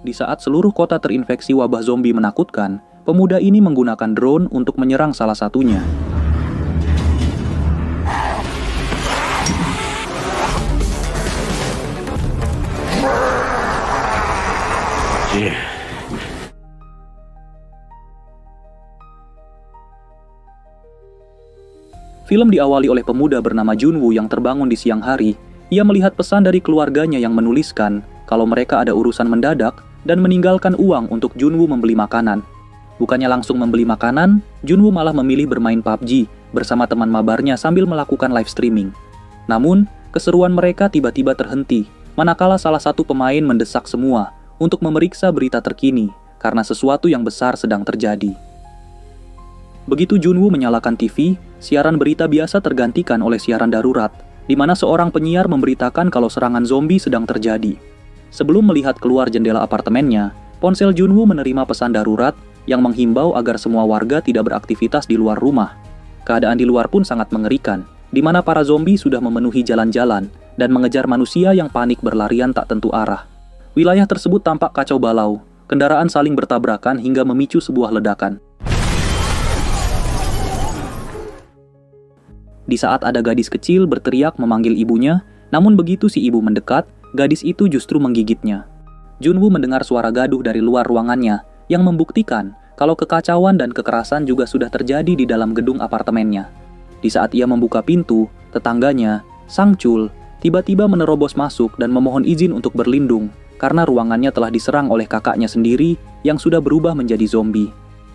Di saat seluruh kota terinfeksi wabah zombie menakutkan, pemuda ini menggunakan drone untuk menyerang salah satunya. Film diawali oleh pemuda bernama Junwoo yang terbangun di siang hari. Ia melihat pesan dari keluarganya yang menuliskan kalau mereka ada urusan mendadak dan meninggalkan uang untuk Junwoo membeli makanan. Bukannya langsung membeli makanan, Junwoo malah memilih bermain PUBG bersama teman mabarnya sambil melakukan live streaming. Namun, keseruan mereka tiba-tiba terhenti, manakala salah satu pemain mendesak semua untuk memeriksa berita terkini karena sesuatu yang besar sedang terjadi. Begitu Junwoo menyalakan TV, siaran berita biasa tergantikan oleh siaran darurat, di mana seorang penyiar memberitakan kalau serangan zombie sedang terjadi. Sebelum melihat keluar jendela apartemennya, ponsel Junwoo menerima pesan darurat yang menghimbau agar semua warga tidak beraktivitas di luar rumah. Keadaan di luar pun sangat mengerikan, di mana para zombie sudah memenuhi jalan-jalan dan mengejar manusia yang panik berlarian tak tentu arah. Wilayah tersebut tampak kacau balau, kendaraan saling bertabrakan hingga memicu sebuah ledakan. Di saat ada gadis kecil berteriak memanggil ibunya, namun begitu si ibu mendekat, gadis itu justru menggigitnya. Junwoo mendengar suara gaduh dari luar ruangannya, yang membuktikan kalau kekacauan dan kekerasan juga sudah terjadi di dalam gedung apartemennya. Di saat ia membuka pintu, tetangganya, Sang Chul, tiba-tiba menerobos masuk dan memohon izin untuk berlindung, karena ruangannya telah diserang oleh kakaknya sendiri yang sudah berubah menjadi zombie.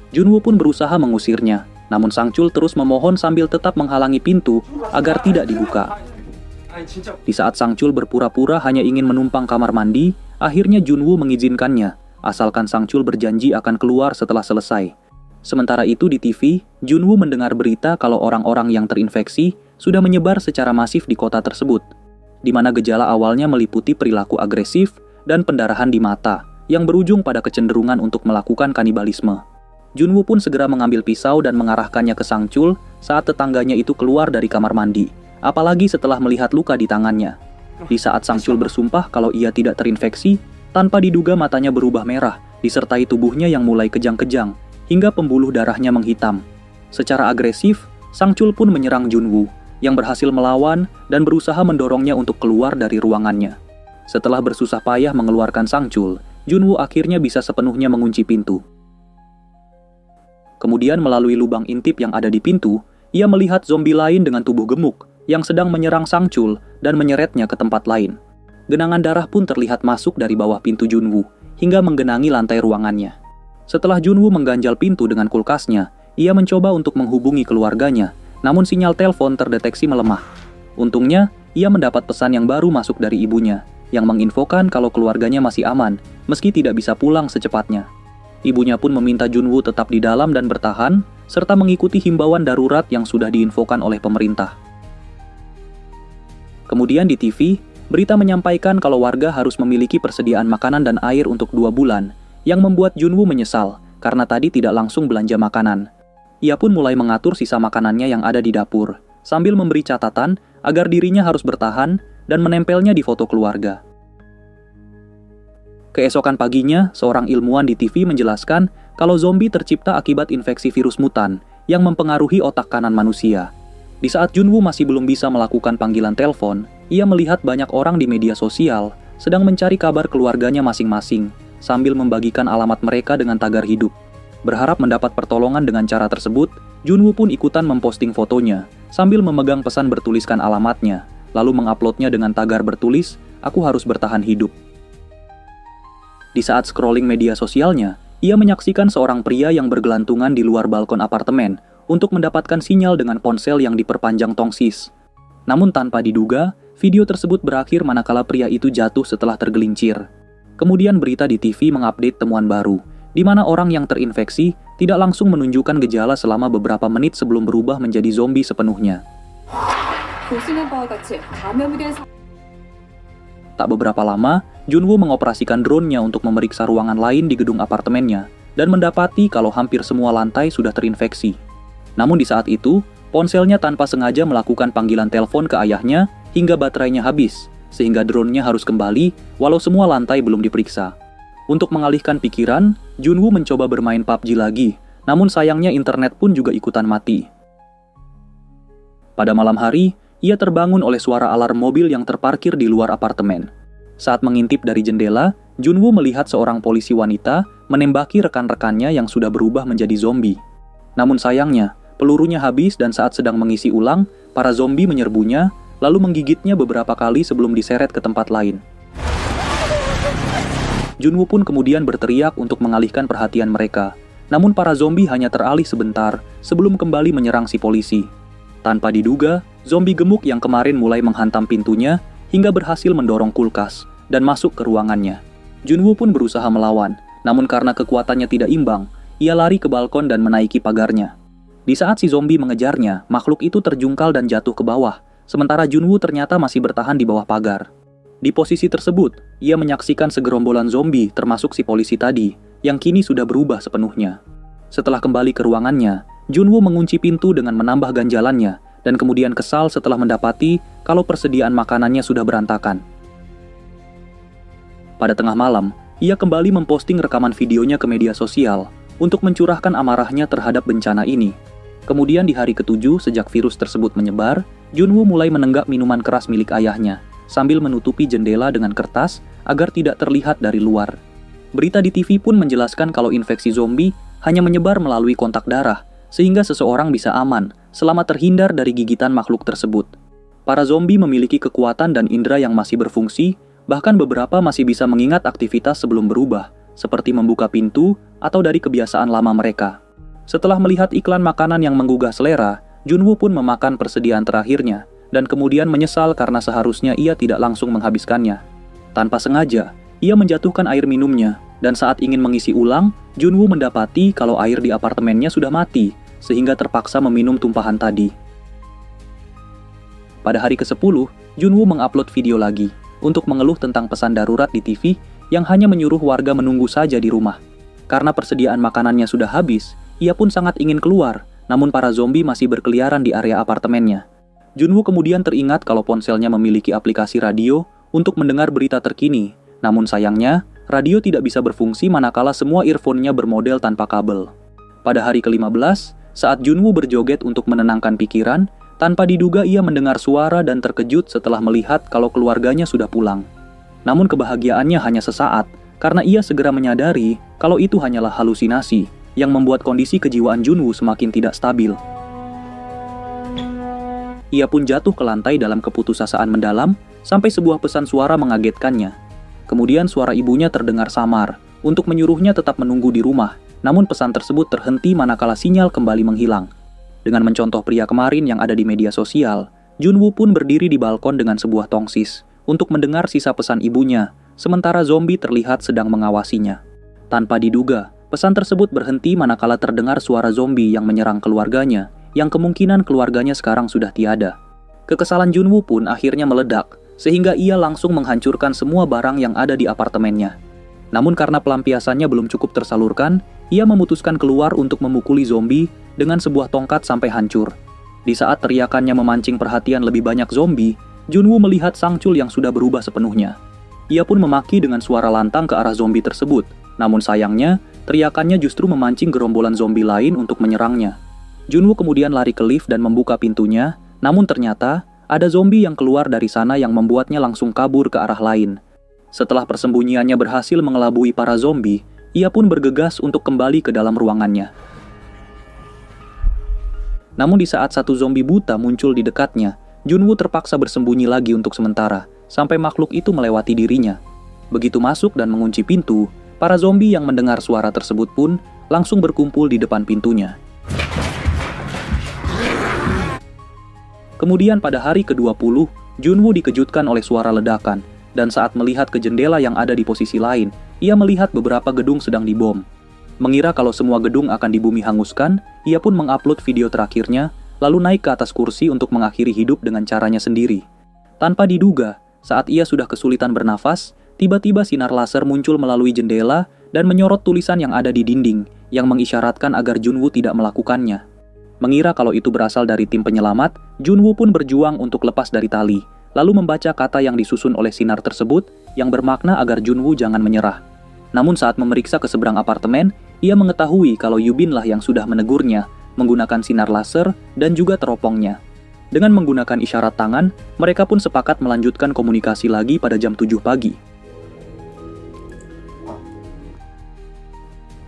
Junwoo pun berusaha mengusirnya, namun Sang Chul terus memohon sambil tetap menghalangi pintu agar tidak dibuka. Di saat Sang Chul berpura-pura hanya ingin menumpang kamar mandi, akhirnya Junwoo mengizinkannya, asalkan Sang Chul berjanji akan keluar setelah selesai. Sementara itu di TV, Junwoo mendengar berita kalau orang-orang yang terinfeksi sudah menyebar secara masif di kota tersebut, di mana gejala awalnya meliputi perilaku agresif dan pendarahan di mata, yang berujung pada kecenderungan untuk melakukan kanibalisme. Junwoo pun segera mengambil pisau dan mengarahkannya ke Sang Chul saat tetangganya itu keluar dari kamar mandi, apalagi setelah melihat luka di tangannya. Di saat Sang Chul bersumpah kalau ia tidak terinfeksi, tanpa diduga matanya berubah merah, disertai tubuhnya yang mulai kejang-kejang, hingga pembuluh darahnya menghitam. Secara agresif, Sang Chul pun menyerang Junwoo, yang berhasil melawan dan berusaha mendorongnya untuk keluar dari ruangannya. Setelah bersusah payah mengeluarkan Sang Chul, Junwoo akhirnya bisa sepenuhnya mengunci pintu. Kemudian melalui lubang intip yang ada di pintu, ia melihat zombie lain dengan tubuh gemuk yang sedang menyerang Sang Chul dan menyeretnya ke tempat lain. Genangan darah pun terlihat masuk dari bawah pintu Junwoo hingga menggenangi lantai ruangannya. Setelah Junwoo mengganjal pintu dengan kulkasnya, ia mencoba untuk menghubungi keluarganya, namun sinyal telepon terdeteksi melemah. Untungnya, ia mendapat pesan yang baru masuk dari ibunya, yang menginfokan kalau keluarganya masih aman, meski tidak bisa pulang secepatnya. Ibunya pun meminta Junwoo tetap di dalam dan bertahan, serta mengikuti himbauan darurat yang sudah diinfokan oleh pemerintah. Kemudian di TV, berita menyampaikan kalau warga harus memiliki persediaan makanan dan air untuk 2 bulan, yang membuat Junwoo menyesal karena tadi tidak langsung belanja makanan. Ia pun mulai mengatur sisa makanannya yang ada di dapur, sambil memberi catatan agar dirinya harus bertahan dan menempelnya di foto keluarga. Keesokan paginya, seorang ilmuwan di TV menjelaskan kalau zombie tercipta akibat infeksi virus mutan yang mempengaruhi otak kanan manusia. Di saat Junwoo masih belum bisa melakukan panggilan telepon, ia melihat banyak orang di media sosial sedang mencari kabar keluarganya masing-masing, sambil membagikan alamat mereka dengan tagar hidup. Berharap mendapat pertolongan dengan cara tersebut, Junwoo pun ikutan memposting fotonya, sambil memegang pesan bertuliskan alamatnya, lalu menguploadnya dengan tagar bertulis, "Aku harus bertahan hidup." Di saat scrolling media sosialnya, ia menyaksikan seorang pria yang bergelantungan di luar balkon apartemen untuk mendapatkan sinyal dengan ponsel yang diperpanjang tongsis. Namun tanpa diduga, video tersebut berakhir manakala pria itu jatuh setelah tergelincir. Kemudian berita di TV mengupdate temuan baru, di mana orang yang terinfeksi tidak langsung menunjukkan gejala selama beberapa menit sebelum berubah menjadi zombie sepenuhnya. Tak beberapa lama, Junwoo mengoperasikan drone-nya untuk memeriksa ruangan lain di gedung apartemennya dan mendapati kalau hampir semua lantai sudah terinfeksi. Namun di saat itu, ponselnya tanpa sengaja melakukan panggilan telepon ke ayahnya hingga baterainya habis, sehingga drone-nya harus kembali walau semua lantai belum diperiksa. Untuk mengalihkan pikiran, Junwoo mencoba bermain PUBG lagi, namun sayangnya internet pun juga ikutan mati. Pada malam hari, ia terbangun oleh suara alarm mobil yang terparkir di luar apartemen. Saat mengintip dari jendela, Junwoo melihat seorang polisi wanita menembaki rekan-rekannya yang sudah berubah menjadi zombie. Namun sayangnya, pelurunya habis dan saat sedang mengisi ulang, para zombie menyerbunya, lalu menggigitnya beberapa kali sebelum diseret ke tempat lain. Junwoo pun kemudian berteriak untuk mengalihkan perhatian mereka. Namun para zombie hanya teralih sebentar sebelum kembali menyerang si polisi. Tanpa diduga, zombie gemuk yang kemarin mulai menghantam pintunya hingga berhasil mendorong kulkas dan masuk ke ruangannya. Junwoo pun berusaha melawan, namun karena kekuatannya tidak imbang, ia lari ke balkon dan menaiki pagarnya. Di saat si zombie mengejarnya, makhluk itu terjungkal dan jatuh ke bawah, sementara Junwoo ternyata masih bertahan di bawah pagar. Di posisi tersebut, ia menyaksikan segerombolan zombie termasuk si polisi tadi, yang kini sudah berubah sepenuhnya. Setelah kembali ke ruangannya, Junwoo mengunci pintu dengan menambah ganjalannya, dan kemudian kesal setelah mendapati kalau persediaan makanannya sudah berantakan. Pada tengah malam, ia kembali memposting rekaman videonya ke media sosial untuk mencurahkan amarahnya terhadap bencana ini. Kemudian di hari ke-7 sejak virus tersebut menyebar, Junwoo mulai menenggak minuman keras milik ayahnya, sambil menutupi jendela dengan kertas agar tidak terlihat dari luar. Berita di TV pun menjelaskan kalau infeksi zombie hanya menyebar melalui kontak darah, sehingga seseorang bisa aman selama terhindar dari gigitan makhluk tersebut. Para zombie memiliki kekuatan dan indera yang masih berfungsi, bahkan beberapa masih bisa mengingat aktivitas sebelum berubah, seperti membuka pintu atau dari kebiasaan lama mereka. Setelah melihat iklan makanan yang menggugah selera, Junwoo pun memakan persediaan terakhirnya, dan kemudian menyesal karena seharusnya ia tidak langsung menghabiskannya. Tanpa sengaja, ia menjatuhkan air minumnya, dan saat ingin mengisi ulang, Junwoo mendapati kalau air di apartemennya sudah mati, sehingga terpaksa meminum tumpahan tadi. Pada hari ke-10, Junwoo mengupload video lagi, untuk mengeluh tentang pesan darurat di TV yang hanya menyuruh warga menunggu saja di rumah. Karena persediaan makanannya sudah habis, ia pun sangat ingin keluar, namun para zombie masih berkeliaran di area apartemennya. Junwoo kemudian teringat kalau ponselnya memiliki aplikasi radio untuk mendengar berita terkini. Namun sayangnya, radio tidak bisa berfungsi manakala semua earphone-nya bermodel tanpa kabel. Pada hari ke-15, saat Junwoo berjoget untuk menenangkan pikiran, tanpa diduga ia mendengar suara dan terkejut setelah melihat kalau keluarganya sudah pulang. Namun kebahagiaannya hanya sesaat, karena ia segera menyadari kalau itu hanyalah halusinasi, yang membuat kondisi kejiwaan Junwoo semakin tidak stabil. Ia pun jatuh ke lantai dalam keputusasaan mendalam, sampai sebuah pesan suara mengagetkannya. Kemudian suara ibunya terdengar samar, untuk menyuruhnya tetap menunggu di rumah, namun pesan tersebut terhenti manakala sinyal kembali menghilang. Dengan mencontoh pria kemarin yang ada di media sosial, Junwoo pun berdiri di balkon dengan sebuah tongsis, untuk mendengar sisa pesan ibunya, sementara zombie terlihat sedang mengawasinya. Tanpa diduga, pesan tersebut berhenti manakala terdengar suara zombie yang menyerang keluarganya, yang kemungkinan keluarganya sekarang sudah tiada. Kekesalan Junwoo pun akhirnya meledak, sehingga ia langsung menghancurkan semua barang yang ada di apartemennya. Namun karena pelampiasannya belum cukup tersalurkan, ia memutuskan keluar untuk memukuli zombie dengan sebuah tongkat sampai hancur. Di saat teriakannya memancing perhatian lebih banyak zombie, Junwoo melihat Sangchul yang sudah berubah sepenuhnya. Ia pun memaki dengan suara lantang ke arah zombie tersebut, namun sayangnya, teriakannya justru memancing gerombolan zombie lain untuk menyerangnya. Junwoo kemudian lari ke lift dan membuka pintunya, namun ternyata ada zombie yang keluar dari sana yang membuatnya langsung kabur ke arah lain. Setelah persembunyiannya berhasil mengelabui para zombie, ia pun bergegas untuk kembali ke dalam ruangannya. Namun di saat satu zombie buta muncul di dekatnya, Junwoo terpaksa bersembunyi lagi untuk sementara, sampai makhluk itu melewati dirinya. Begitu masuk dan mengunci pintu, para zombie yang mendengar suara tersebut pun langsung berkumpul di depan pintunya. Kemudian pada hari ke-20, Junwoo dikejutkan oleh suara ledakan, dan saat melihat ke jendela yang ada di posisi lain, ia melihat beberapa gedung sedang dibom. Mengira kalau semua gedung akan dibumi hanguskan, ia pun mengupload video terakhirnya, lalu naik ke atas kursi untuk mengakhiri hidup dengan caranya sendiri. Tanpa diduga, saat ia sudah kesulitan bernafas, tiba-tiba sinar laser muncul melalui jendela dan menyorot tulisan yang ada di dinding, yang mengisyaratkan agar Junwoo tidak melakukannya. Mengira kalau itu berasal dari tim penyelamat, Junwoo pun berjuang untuk lepas dari tali, lalu membaca kata yang disusun oleh sinar tersebut, yang bermakna agar Junwoo jangan menyerah. Namun saat memeriksa ke seberang apartemen, ia mengetahui kalau Yubin lah yang sudah menegurnya menggunakan sinar laser dan juga teropongnya. Dengan menggunakan isyarat tangan, mereka pun sepakat melanjutkan komunikasi lagi pada jam 7 pagi.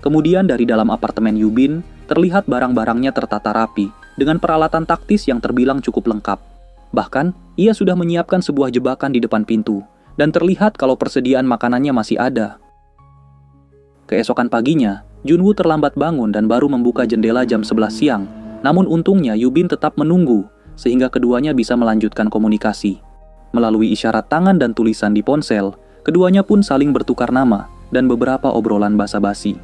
Kemudian dari dalam apartemen Yubin, terlihat barang-barangnya tertata rapi, dengan peralatan taktis yang terbilang cukup lengkap. Bahkan, ia sudah menyiapkan sebuah jebakan di depan pintu, dan terlihat kalau persediaan makanannya masih ada. Keesokan paginya, Junwoo terlambat bangun dan baru membuka jendela jam 11 siang. Namun untungnya Yubin tetap menunggu, sehingga keduanya bisa melanjutkan komunikasi. Melalui isyarat tangan dan tulisan di ponsel, keduanya pun saling bertukar nama dan beberapa obrolan basa-basi.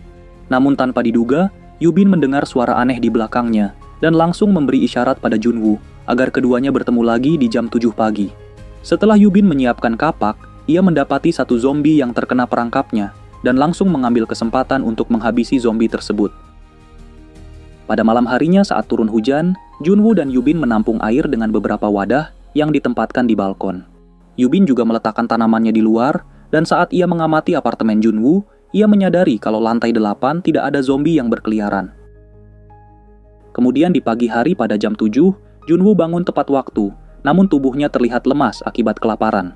Namun tanpa diduga, Yubin mendengar suara aneh di belakangnya dan langsung memberi isyarat pada Junwoo agar keduanya bertemu lagi di jam 7 pagi. Setelah Yubin menyiapkan kapak, ia mendapati satu zombie yang terkena perangkapnya dan langsung mengambil kesempatan untuk menghabisi zombie tersebut. Pada malam harinya saat turun hujan, Junwoo dan Yubin menampung air dengan beberapa wadah yang ditempatkan di balkon. Yubin juga meletakkan tanamannya di luar, dan saat ia mengamati apartemen Junwoo, ia menyadari kalau lantai 8 tidak ada zombie yang berkeliaran. Kemudian di pagi hari pada jam 7, Junwoo bangun tepat waktu, namun tubuhnya terlihat lemas akibat kelaparan.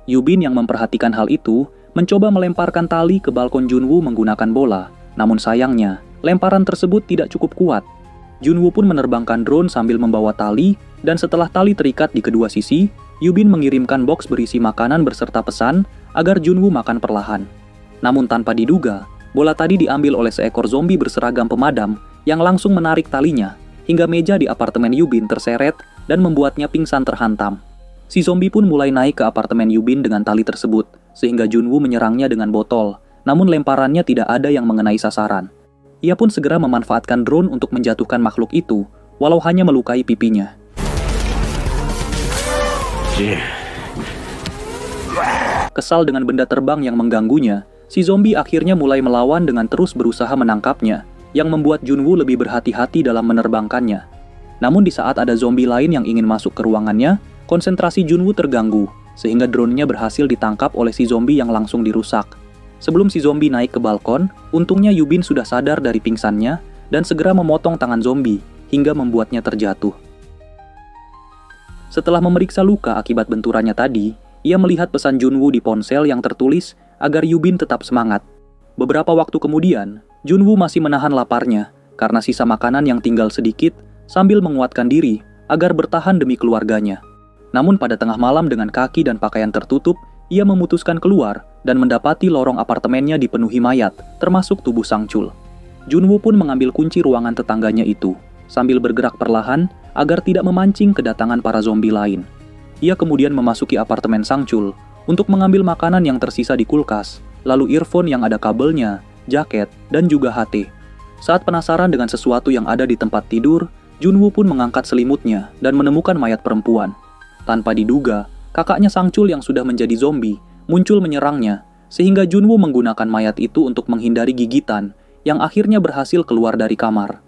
Yubin yang memperhatikan hal itu, mencoba melemparkan tali ke balkon Junwoo menggunakan bola, namun sayangnya, lemparan tersebut tidak cukup kuat. Junwoo pun menerbangkan drone sambil membawa tali, dan setelah tali terikat di kedua sisi, Yubin mengirimkan box berisi makanan beserta pesan agar Junwoo makan perlahan. Namun tanpa diduga, bola tadi diambil oleh seekor zombie berseragam pemadam yang langsung menarik talinya, hingga meja di apartemen Yubin terseret dan membuatnya pingsan terhantam. Si zombie pun mulai naik ke apartemen Yubin dengan tali tersebut, sehingga Junwoo menyerangnya dengan botol, namun lemparannya tidak ada yang mengenai sasaran. Ia pun segera memanfaatkan drone untuk menjatuhkan makhluk itu, walau hanya melukai pipinya. Kesal dengan benda terbang yang mengganggunya, si zombie akhirnya mulai melawan dengan terus berusaha menangkapnya, yang membuat Junwoo lebih berhati-hati dalam menerbangkannya. Namun di saat ada zombie lain yang ingin masuk ke ruangannya, konsentrasi Junwoo terganggu, sehingga drone-nya berhasil ditangkap oleh si zombie yang langsung dirusak. Sebelum si zombie naik ke balkon, untungnya Yubin sudah sadar dari pingsannya dan segera memotong tangan zombie hingga membuatnya terjatuh. Setelah memeriksa luka akibat benturannya tadi, ia melihat pesan Junwoo di ponsel yang tertulis agar Yubin tetap semangat. Beberapa waktu kemudian, Junwoo masih menahan laparnya karena sisa makanan yang tinggal sedikit sambil menguatkan diri agar bertahan demi keluarganya. Namun pada tengah malam dengan kaki dan pakaian tertutup, ia memutuskan keluar dan mendapati lorong apartemennya dipenuhi mayat, termasuk tubuh Sangchul. Junwoo pun mengambil kunci ruangan tetangganya itu, sambil bergerak perlahan agar tidak memancing kedatangan para zombie lain. Ia kemudian memasuki apartemen Sangchul untuk mengambil makanan yang tersisa di kulkas, lalu earphone yang ada kabelnya, jaket, dan juga HT. Saat penasaran dengan sesuatu yang ada di tempat tidur, Junwoo pun mengangkat selimutnya dan menemukan mayat perempuan. Tanpa diduga, kakaknya Sangchul yang sudah menjadi zombie muncul menyerangnya, sehingga Junwoo menggunakan mayat itu untuk menghindari gigitan, yang akhirnya berhasil keluar dari kamar.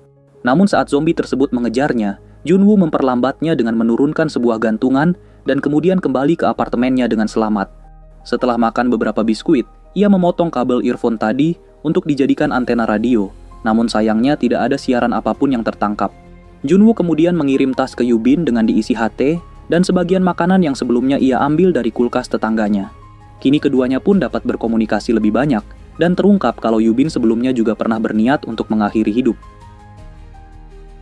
Namun saat zombie tersebut mengejarnya, Junwoo memperlambatnya dengan menurunkan sebuah gantungan dan kemudian kembali ke apartemennya dengan selamat. Setelah makan beberapa biskuit, ia memotong kabel earphone tadi untuk dijadikan antena radio, namun sayangnya tidak ada siaran apapun yang tertangkap. Junwoo kemudian mengirim tas ke Yubin dengan diisi HT dan sebagian makanan yang sebelumnya ia ambil dari kulkas tetangganya. Kini keduanya pun dapat berkomunikasi lebih banyak, dan terungkap kalau Yubin sebelumnya juga pernah berniat untuk mengakhiri hidup.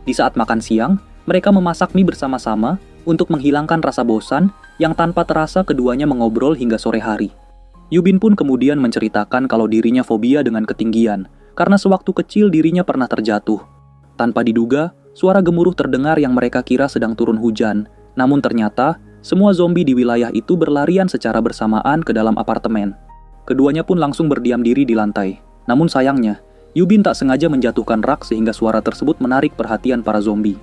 Di saat makan siang, mereka memasak mie bersama-sama untuk menghilangkan rasa bosan yang tanpa terasa keduanya mengobrol hingga sore hari. Yubin pun kemudian menceritakan kalau dirinya fobia dengan ketinggian, karena sewaktu kecil dirinya pernah terjatuh. Tanpa diduga, suara gemuruh terdengar yang mereka kira sedang turun hujan, namun ternyata semua zombie di wilayah itu berlarian secara bersamaan ke dalam apartemen. Keduanya pun langsung berdiam diri di lantai. Namun sayangnya, Yubin tak sengaja menjatuhkan rak sehingga suara tersebut menarik perhatian para zombie.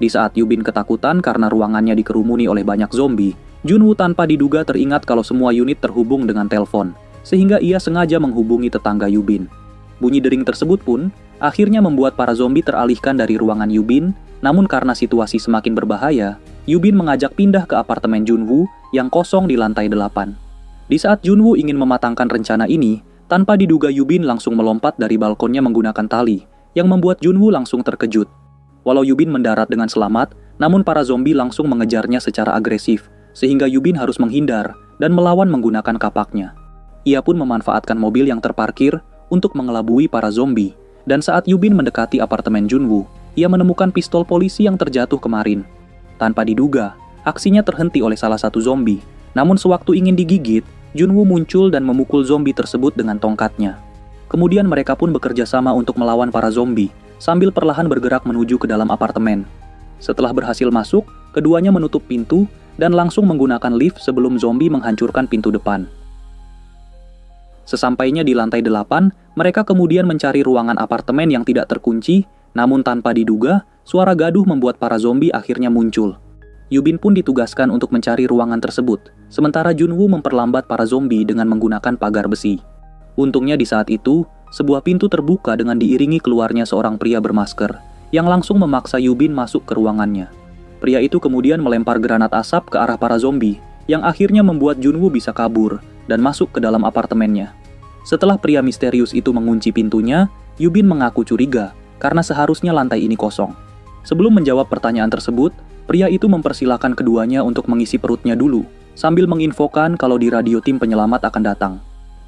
Di saat Yubin ketakutan karena ruangannya dikerumuni oleh banyak zombie, Junwoo tanpa diduga teringat kalau semua unit terhubung dengan telepon, sehingga ia sengaja menghubungi tetangga Yubin. Bunyi dering tersebut pun akhirnya membuat para zombie teralihkan dari ruangan Yubin, namun karena situasi semakin berbahaya, Yubin mengajak pindah ke apartemen Junwoo yang kosong di lantai 8. Di saat Junwoo ingin mematangkan rencana ini, Tanpa diduga Yubin langsung melompat dari balkonnya menggunakan tali, yang membuat Junwoo langsung terkejut. Walau Yubin mendarat dengan selamat, namun para zombie langsung mengejarnya secara agresif, sehingga Yubin harus menghindar dan melawan menggunakan kapaknya. Ia pun memanfaatkan mobil yang terparkir untuk mengelabui para zombie, dan saat Yubin mendekati apartemen Junwoo, ia menemukan pistol polisi yang terjatuh kemarin. Tanpa diduga, aksinya terhenti oleh salah satu zombie, namun sewaktu ingin digigit, Junwoo muncul dan memukul zombie tersebut dengan tongkatnya. Kemudian mereka pun bekerja sama untuk melawan para zombie, sambil perlahan bergerak menuju ke dalam apartemen. Setelah berhasil masuk, keduanya menutup pintu dan langsung menggunakan lift sebelum zombie menghancurkan pintu depan. Sesampainya di lantai 8, mereka kemudian mencari ruangan apartemen yang tidak terkunci, namun tanpa diduga, suara gaduh membuat para zombie akhirnya muncul. Yubin pun ditugaskan untuk mencari ruangan tersebut, sementara Junwoo memperlambat para zombie dengan menggunakan pagar besi. Untungnya di saat itu, sebuah pintu terbuka dengan diiringi keluarnya seorang pria bermasker, yang langsung memaksa Yubin masuk ke ruangannya. Pria itu kemudian melempar granat asap ke arah para zombie, yang akhirnya membuat Junwoo bisa kabur dan masuk ke dalam apartemennya. Setelah pria misterius itu mengunci pintunya, Yubin mengaku curiga, karena seharusnya lantai ini kosong. Sebelum menjawab pertanyaan tersebut, pria itu mempersilahkan keduanya untuk mengisi perutnya dulu, sambil menginfokan kalau di radio tim penyelamat akan datang.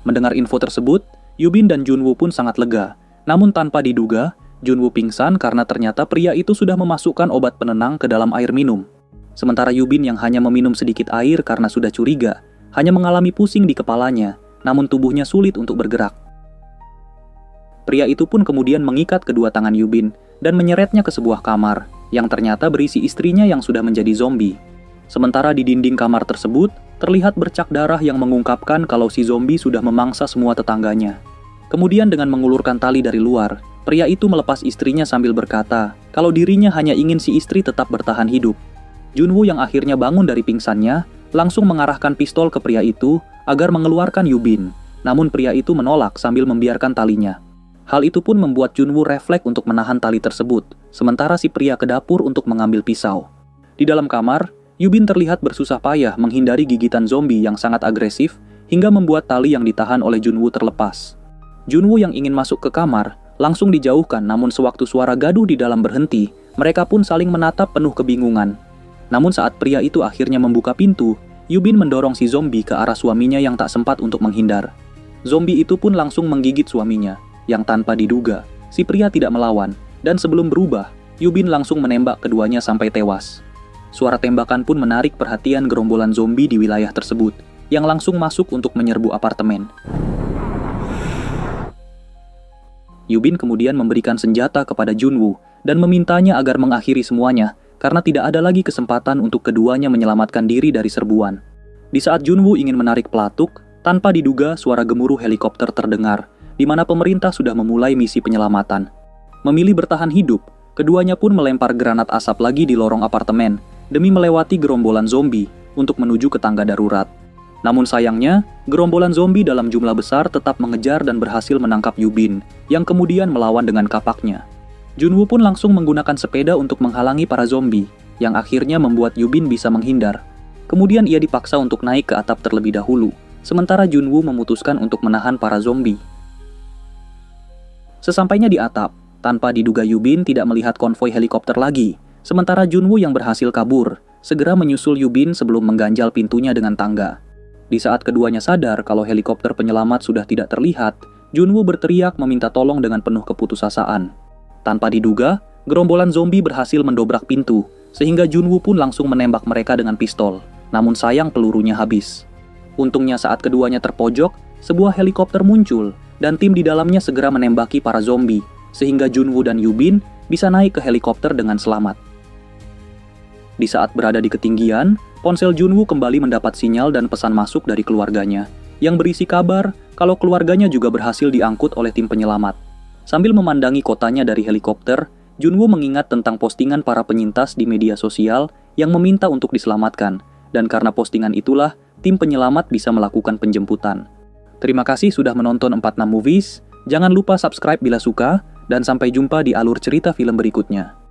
Mendengar info tersebut, Yubin dan Junwoo pun sangat lega. Namun tanpa diduga, Junwoo pingsan karena ternyata pria itu sudah memasukkan obat penenang ke dalam air minum. Sementara Yubin yang hanya meminum sedikit air karena sudah curiga, hanya mengalami pusing di kepalanya, namun tubuhnya sulit untuk bergerak. Pria itu pun kemudian mengikat kedua tangan Yubin dan menyeretnya ke sebuah kamar, yang ternyata berisi istrinya yang sudah menjadi zombie. Sementara di dinding kamar tersebut, terlihat bercak darah yang mengungkapkan kalau si zombie sudah memangsa semua tetangganya. Kemudian dengan mengulurkan tali dari luar, pria itu melepas istrinya sambil berkata kalau dirinya hanya ingin si istri tetap bertahan hidup. Junwoo yang akhirnya bangun dari pingsannya, langsung mengarahkan pistol ke pria itu agar mengeluarkan Yubin. Namun pria itu menolak sambil membiarkan talinya. Hal itu pun membuat Junwoo refleks untuk menahan tali tersebut, sementara si pria ke dapur untuk mengambil pisau. Di dalam kamar, Yubin terlihat bersusah payah menghindari gigitan zombie yang sangat agresif hingga membuat tali yang ditahan oleh Junwoo terlepas. Junwoo yang ingin masuk ke kamar langsung dijauhkan, namun sewaktu suara gaduh di dalam berhenti, mereka pun saling menatap penuh kebingungan. Namun saat pria itu akhirnya membuka pintu, Yubin mendorong si zombie ke arah suaminya yang tak sempat untuk menghindar. Zombie itu pun langsung menggigit suaminya, yang tanpa diduga, si pria tidak melawan, dan sebelum berubah, Yubin langsung menembak keduanya sampai tewas. Suara tembakan pun menarik perhatian gerombolan zombie di wilayah tersebut, yang langsung masuk untuk menyerbu apartemen. Yubin kemudian memberikan senjata kepada Junwoo, dan memintanya agar mengakhiri semuanya, karena tidak ada lagi kesempatan untuk keduanya menyelamatkan diri dari serbuan. Di saat Junwoo ingin menarik pelatuk, tanpa diduga suara gemuruh helikopter terdengar, di mana pemerintah sudah memulai misi penyelamatan. Memilih bertahan hidup, keduanya pun melempar granat asap lagi di lorong apartemen, demi melewati gerombolan zombie untuk menuju ke tangga darurat. Namun sayangnya, gerombolan zombie dalam jumlah besar tetap mengejar dan berhasil menangkap Yubin, yang kemudian melawan dengan kapaknya. Junwoo pun langsung menggunakan sepeda untuk menghalangi para zombie, yang akhirnya membuat Yubin bisa menghindar. Kemudian ia dipaksa untuk naik ke atap terlebih dahulu, sementara Junwoo memutuskan untuk menahan para zombie. Sesampainya di atap, tanpa diduga Yubin tidak melihat konvoi helikopter lagi, sementara Junwoo yang berhasil kabur, segera menyusul Yubin sebelum mengganjal pintunya dengan tangga. Di saat keduanya sadar kalau helikopter penyelamat sudah tidak terlihat, Junwoo berteriak meminta tolong dengan penuh keputusasaan. Tanpa diduga, gerombolan zombie berhasil mendobrak pintu, sehingga Junwoo pun langsung menembak mereka dengan pistol, namun sayang pelurunya habis. Untungnya saat keduanya terpojok, sebuah helikopter muncul, dan tim di dalamnya segera menembaki para zombie, sehingga Junwoo dan Yubin bisa naik ke helikopter dengan selamat. Di saat berada di ketinggian, ponsel Junwoo kembali mendapat sinyal dan pesan masuk dari keluarganya, yang berisi kabar kalau keluarganya juga berhasil diangkut oleh tim penyelamat. Sambil memandangi kotanya dari helikopter, Junwoo mengingat tentang postingan para penyintas di media sosial yang meminta untuk diselamatkan, dan karena postingan itulah, tim penyelamat bisa melakukan penjemputan. Terima kasih sudah menonton 46 Movies, jangan lupa subscribe bila suka, dan sampai jumpa di alur cerita film berikutnya.